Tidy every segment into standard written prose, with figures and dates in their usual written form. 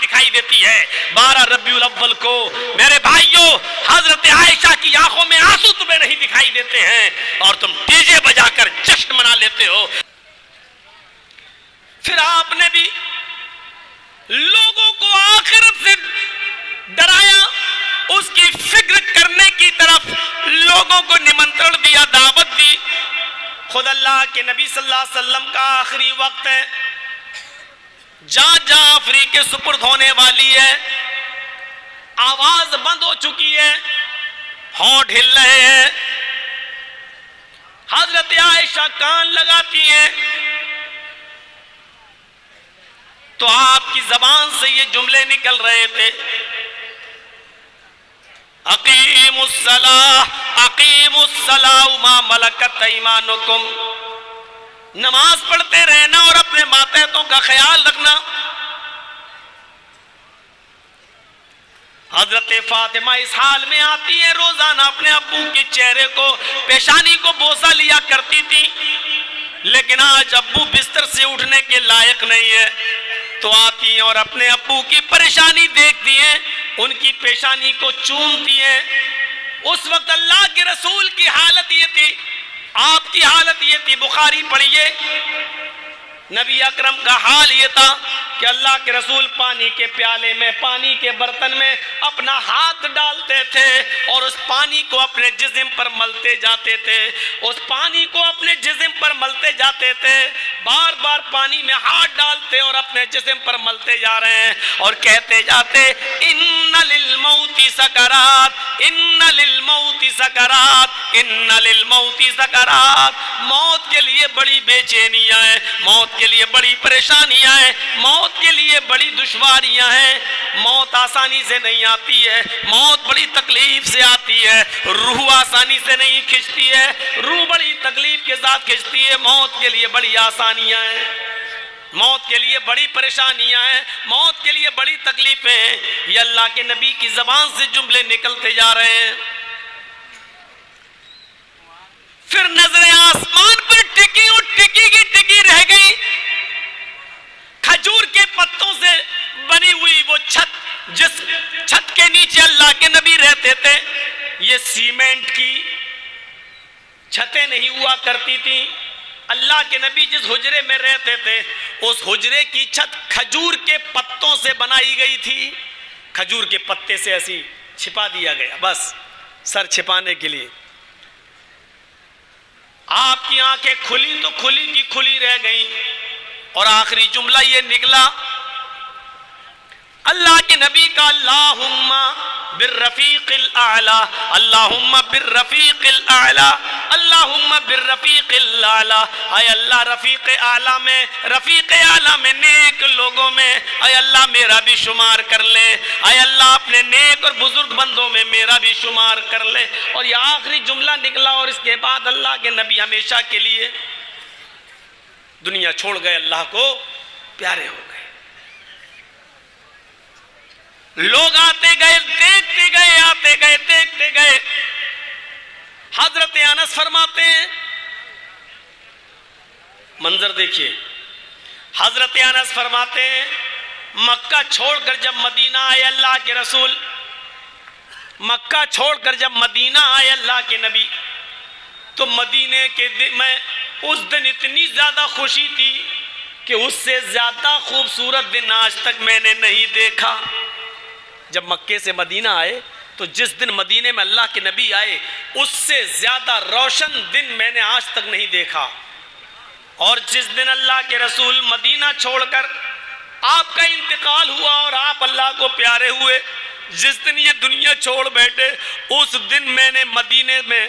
دکھائی دیتی ہے. 12 ربیع الاول کو میرے بھائیوں حضرت عائشہ کی آنکھوں میں آنسو تمہیں نہیں دکھائی دیتے ہیں اور تم ڈی جے بجا کر جشن منا لیتے ہو. پھر آپ نے بھی لوگوں کو آخرت سے ڈرایا, اس کی فکر کرنے کی طرف لوگوں کو نمنترن دیا, دعوت دی. خود اللہ کے نبی صلی اللہ علیہ وسلم کا آخری وقت ہے, جہاں جہاں آفری کے سپرد ہونے والی ہے, آواز بند ہو چکی ہے, ہونٹ ہل رہے ہیں. حضرت عائشہ کان لگاتی ہیں تو آپ کی زبان سے یہ جملے نکل رہے تھے, اقیموا الصلاۃ اقیموا الصلاۃ وما ملکت ایمانکم, نماز پڑھتے رہنا اور اپنے ماتحتوں کا خیال رکھنا. حضرت فاطمہ اس حال میں آتی ہے, روزانہ اپنے ابو کے چہرے کو, پیشانی کو بوسہ لیا کرتی تھی, لیکن آج ابو بستر سے اٹھنے کے لائق نہیں ہے, تو آتی ہیں اور اپنے ابو کی پریشانی دیکھتی ہیں, ان کی پیشانی کو چومتی ہیں. اس وقت اللہ کے رسول کی حالت یہ تھی, آپ کی حالت یہ تھی, بخاری پڑھیے, نبی اکرم کا حال یہ تھا کہ اللہ کے رسول پانی کے پیالے میں, پانی کے برتن میں اپنا ہاتھ ڈالتے تھے اور اس پانی کو اپنے جسم پر ملتے جاتے تھے, اس پانی کو اپنے جسم پر ملتے جاتے تھے, بار بار پانی میں ہاتھ ڈالتے اور اپنے جسم پر ملتے جا رہے ہیں اور کہتے جاتے ان للموت سکرات, ان للموت سکرات, ان للموت سکرات. موت کے لیے بڑی بے چینیاں ہیں, موت کے لیے بڑی پریشانیاں ہیں, موت کے لیے بڑی دشواریاں ہیں. موت آسانی سے نہیں آتی ہے, موت بڑی تکلیف سے آتی ہے, روح آسانی سے نہیں کھنچتی ہے, روح بڑی تکلیف کے ساتھ کھنچتی ہے. موت کے لیے بڑی آسانیاں ہیں, موت کے لیے بڑی پریشانیاں ہیں, موت کے لیے بڑی تکلیفیں ہیں. یہ اللہ کے نبی کی زبان سے جملے نکلتے جا رہے ہیں. پھر نظریں آسمان پر ٹکی اور ٹکی کی ٹکی رہ گئی. کھجور کے پتوں سے بنی ہوئی وہ چھت, جس چھت کے نیچے اللہ کے نبی رہتے تھے, یہ سیمنٹ کی چھتیں نہیں ہوا کرتی تھی. اللہ کے نبی جس حجرے میں رہتے تھے اس حجرے کی چھت کھجور کے پتوں سے بنائی گئی تھی. کھجور کے پتے سے ایسی چھپا دیا گیا, بس سر چھپانے کے لیے. آپ کی آنکھیں کھلی تو کھلی کی کھلی رہ گئیں اور آخری جملہ یہ نکلا اللہ کے نبی کا, اللہم بالرفیق الاعلی, اللہم بالرفیق الاعلی, اللہم بالرفیق الاعلی. اے اللہ رفیق اعلی میں, رفیق اعلی میں نیک لوگوں میں اے اللہ میرا بھی شمار کر لے, اے اللہ اپنے نیک اور بزرگ بندوں میں میرا بھی شمار کر لے. اور یہ آخری جملہ نکلا اور اس کے بعد اللہ کے نبی ہمیشہ کے لیے دنیا چھوڑ گئے, اللہ کو پیارے ہو گئے. لوگ آتے گئے, دیکھتے گئے, آتے گئے, دیکھتے گئے. حضرت انس فرماتے ہیں, منظر دیکھیے, حضرت انس فرماتے ہیں مکہ چھوڑ کر جب مدینہ آئے اللہ کے رسول, مکہ چھوڑ کر جب مدینہ آئے اللہ کے نبی, تو مدینے کے دن میں اس دن اتنی زیادہ خوشی تھی کہ اس سے زیادہ خوبصورت دن آج تک میں نے نہیں دیکھا. جب مکے سے مدینہ آئے تو جس دن مدینے میں اللہ کے نبی آئے اس سے زیادہ روشن دن میں نے آج تک نہیں دیکھا. اور جس دن اللہ کے رسول مدینہ چھوڑ کر آپ کا انتقال ہوا اور آپ اللہ کو پیارے ہوئے, جس دن یہ دنیا چھوڑ بیٹھے اس دن میں نے مدینے میں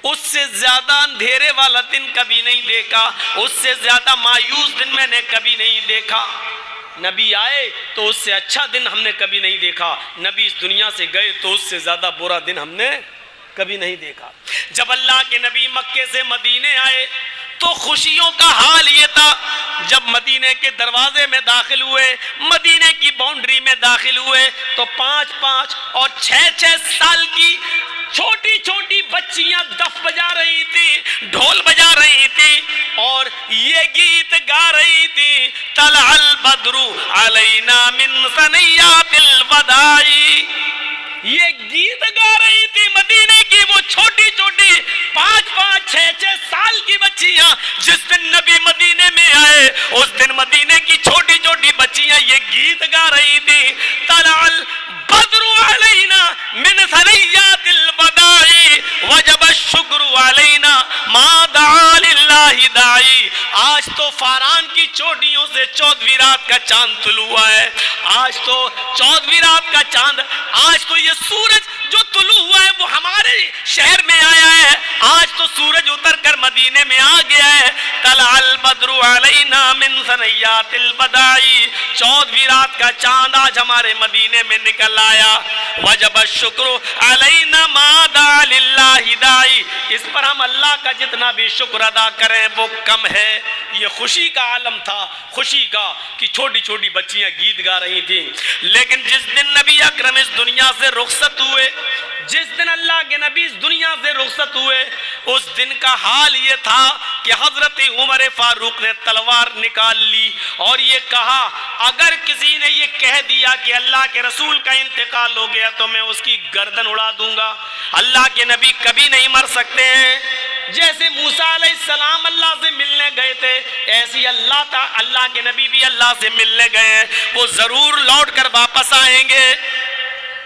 اس سے زیادہ اندھیرے والا دن کبھی نہیں دیکھا, اس سے زیادہ مایوس دن میں نے کبھی نہیں دیکھا. نبی آئے تو اس سے اچھا دن ہم نے کبھی نہیں دیکھا, نبی اس دنیا سے گئے تو اس سے زیادہ برا دن ہم نے کبھی نہیں دیکھا. جب اللہ کے نبی مکے سے مدینے آئے تو خوشیوں کا حال یہ تھا, جب مدینے کے دروازے میں داخل ہوئے, مدینے کی باؤنڈری میں داخل ہوئے تو 5-5 اور 6-6 سال کی چھوٹی چھوٹی بچیاں دف بجا رہی تھی، ڈھول بجا رہی تھی اور یہ گیت گا رہی تھی، طلع البدر علینا من ثنیات الوداع. یہ گیت گا رہی تھی مدینے کی وہ چھوٹی چھوٹی 5-5 6-6 سال کی بچیاں. جس دن نبی مدینے میں آئے اس دن مدینے کی چھوٹی چھوٹی بچیاں یہ گیت گا رہی تھی، طلع البدر علینا من ثنیات الوداع وجب الشکر علینا ما دعا للہ داعی. آج تو فاران کی چوٹیوں سے 14ویں رات کا چاند طلوع ہوا ہے. آج تو 14ویں رات کا چاند، آج تو یہ سورج جو طلوع ہوا ہے وہ ہمارے شہر میں آیا ہے. آج تو سورج اتر کر مدینے میں آ گیا ہے. طلع البدر علینا من ثنیات الوداع. 14ویں رات کا چاند آج ہمارے مدینے میں نکل آیا. وجب الشکر علینا ما دعا للہ داعی. اس پر ہم اللہ کا جتنا بھی شکر ادا کریں وہ کم ہے. یہ خوشی کا عالم تھا، خوشی کا کہ چھوٹی چھوٹی بچیاں گیت گا رہی تھیں. لیکن جس دن نبی اکرم اس دنیا سے رخصت ہوئے، جس دن اللہ کے نبی اس دنیا سے رخصت ہوئے، اس دن کا حال یہ تھا کہ حضرت عمر فاروق نے تلوار نکال لی اور یہ کہا اگر کسی نے یہ کہہ دیا کہ اللہ کے رسول کا انتقال ہو گیا تو میں اس کی گردن اڑا دوں گا. اللہ کے نبی کبھی نہیں مر سکتے ہیں. جیسے موسیٰ علیہ السلام اللہ سے ملنے گئے تھے ایسی اللہ کے نبی بھی اللہ سے ملنے گئے ہیں، وہ ضرور لوٹ کر واپس آئیں گے.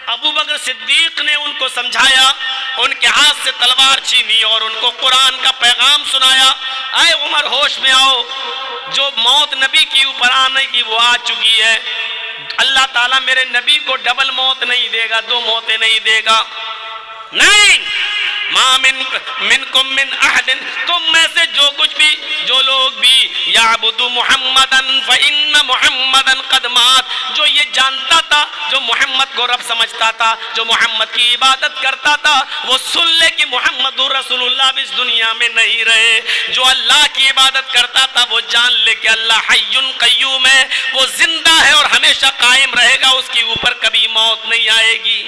ابو بکر صدیق نے ان کو سمجھایا، ان کے ہاتھ سے تلوار چھینی اور ان کو قرآن کا پیغام سنایا. اے عمر ہوش میں آؤ، جو موت نبی کی اوپر آنے کی وہ آ چکی ہے. اللہ تعالیٰ میرے نبی کو ڈبل موت نہیں دے گا، 2 موتیں نہیں دے گا. نہیں، ما منکم من احد، تم میں سے جو لوگ بھی یعبد محمدن فإن محمدن قد مات، جو یہ جانتا تھا، جو محمد کو رب سمجھتا تھا، جو محمد کی عبادت کرتا تھا، وہ سن لے کہ محمد رسول اللہ بھی اس دنیا میں نہیں رہے. جو اللہ کی عبادت کرتا تھا وہ جان لے کہ اللہ حی قیوم ہے، وہ زندہ ہے اور ہمیشہ قائم رہے گا، اس کی اوپر کبھی موت نہیں آئے گی.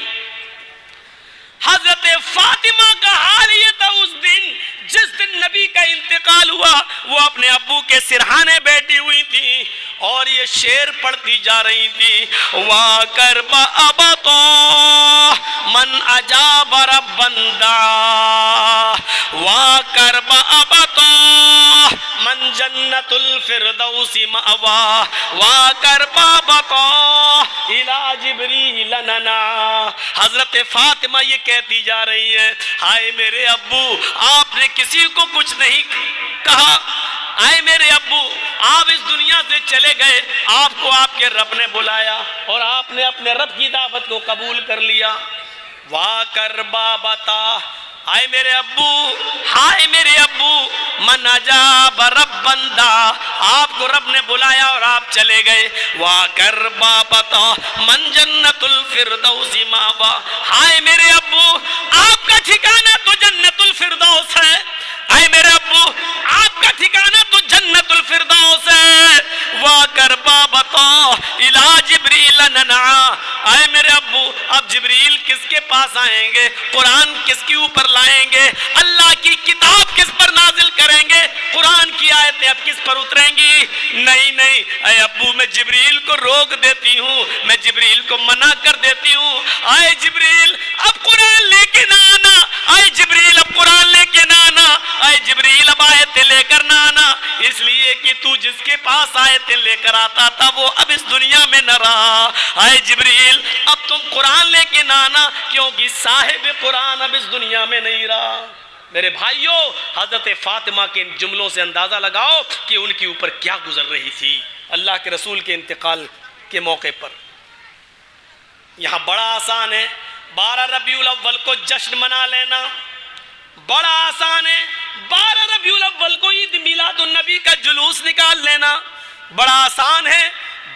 حضرت فاطمہ کا حال یہ تھا اس دن جس دن نبی کا انتقال ہوا، وہ اپنے ابو کے سرہانے بیٹھی ہوئی تھی اور یہ شعر پڑھتی جا رہی تھی. وا کرب ابطا من اجاب ربندا، وا کرب ابطا من جنت الفردوس مأوا، وا کرب ابطا الى جبریل ننا. حضرت فاطمہ یہ کہتی جا رہی ہے، ہائے میرے ابو، آپ نے کسی کو کچھ نہیں کہا. آئے میرے ابو، آپ اس دنیا سے چلے گئے، آپ کو آپ کے رب نے بلایا اور آپ نے اپنے رب کی دعوت کو قبول کر لیا. وا کر بابتا، آئے میرے ابو، ہائے میرے ابو، من اجاب رب بندہ، آپ کو رب نے بلایا اور آپ چلے گئے. وا کر بابتا من جنت الفردوس ماوا، ہائے میرے ابو، آپ کا ٹھکانہ تو جنت الفردوس ہے. آئے میرے ابو، آپ کا ٹھکانہ تو جنت الفردوس ہے. وا کر بابتا الی جبریل ننعا، آئے میرے ابو، اب جبریل کس کے پاس آئیں گے؟ قرآن کس کے اوپر لائیں گے؟ اللہ کی کتاب کس پر نازل کریں گے؟ قرآن کی آیتیں اب کس پر اتریں گی؟ نہیں نہیں، اے ابو میں جبریل کو روک دیتی ہوں، میں جبریل کو منع کر دیتی ہوں. آئے جبریل اب قرآن لے کے نہ آنا، آئے جبریل اب قرآن لے کے نہ آنا، آئے جبریل اب آیتیں لے کر نہ آنا، اس لیے کہ تو جس کے پاس آیتیں لے کر آتا تھا وہ اب اس دنیا میں نہ رہا. آئے جبریل اب تم قرآن لے کے نہ آنا، کیونکہ صاحب قرآن اب اس دنیا میں نہیں رہا. میرے بھائیوں، حضرت فاطمہ کے ان جملوں سے اندازہ لگاؤ کہ ان کے اوپر کیا گزر رہی تھی اللہ کے رسول کے انتقال کے موقع پر. یہاں بڑا آسان ہے 12 ربیع الاول کو جشن منا لینا، بڑا آسان ہے 12 ربیع الاول کو عید میلاد النبی کا جلوس نکال لینا، بڑا آسان ہے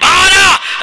12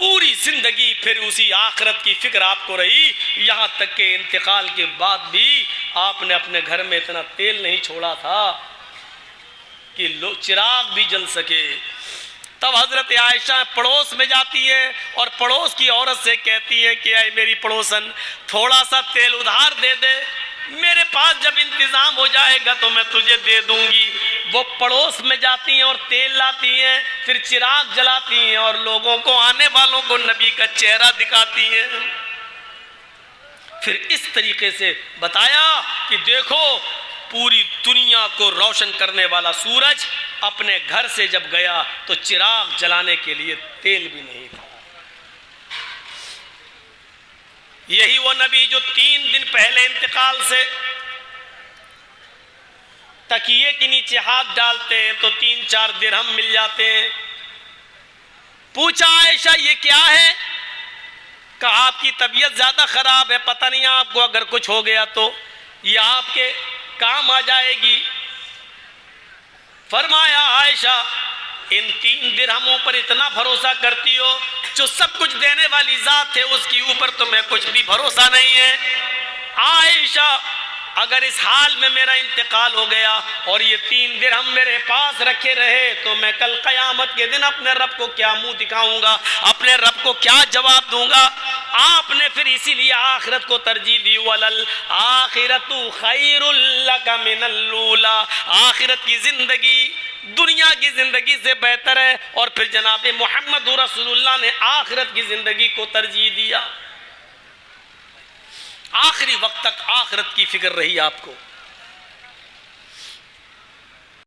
پوری زندگی پھر اسی آخرت کی فکر آپ کو رہی، یہاں تک کہ انتقال کے بعد بھی آپ نے اپنے گھر میں اتنا تیل نہیں چھوڑا تھا کہ چراغ بھی جل سکے۔ تب حضرت عائشہ پڑوس میں جاتی ہے اور پڑوس کی عورت سے کہتی ہے کہ اے میری پڑوسن، تھوڑا سا تیل ادھار دے دے، میرے پاس جب انتظام ہو جائے گا تو میں تجھے دے دوں گی۔ وہ پڑوس میں جاتی ہیں اور تیل لاتی ہیں، پھر چراغ جلاتی ہیں اور لوگوں کو، آنے والوں کو نبی کا چہرہ دکھاتی ہیں۔ پھر اس طریقے سے بتایا کہ دیکھو پوری دنیا کو روشن کرنے والا سورج اپنے گھر سے جب گیا تو چراغ جلانے کے لیے تیل بھی نہیں تھا۔ یہی وہ نبی جو 3 دن پہلے انتقال سے تکیے کے نیچے ہاتھ ڈالتے ہیں تو 3-4 درہم مل جاتے ہیں۔ پوچھا عائشہ یہ کیا ہے؟ کہا آپ کی طبیعت زیادہ خراب ہے، پتہ نہیں آپ کو اگر کچھ ہو گیا تو یہ آپ کے کام آ جائے گی۔ فرمایا عائشہ ان 3 درہموں پر اتنا بھروسہ کرتی ہو، جو سب کچھ دینے والی ذات ہے اس کی اوپر تمہیں کچھ بھی بھروسہ نہیں ہے؟ عائشہ اگر اس حال میں میرا انتقال ہو گیا اور یہ 3 درہم میرے پاس رکھے رہے تو میں کل قیامت کے دن اپنے رب کو کیا منہ دکھاؤں گا، اپنے رب کو کیا جواب دوں گا؟ آپ نے پھر اسی لیے آخرت کو ترجیح دی، وَلَلْآخِرَةُ خَيْرٌ لَكَ مِنَ الْأُولَىٰ، آخرت کی زندگی دنیا کی زندگی سے بہتر ہے۔ اور پھر جناب محمد رسول اللہ نے آخرت کی زندگی کو ترجیح دیا۔ آخری وقت تک آخرت کی فکر رہی آپ کو۔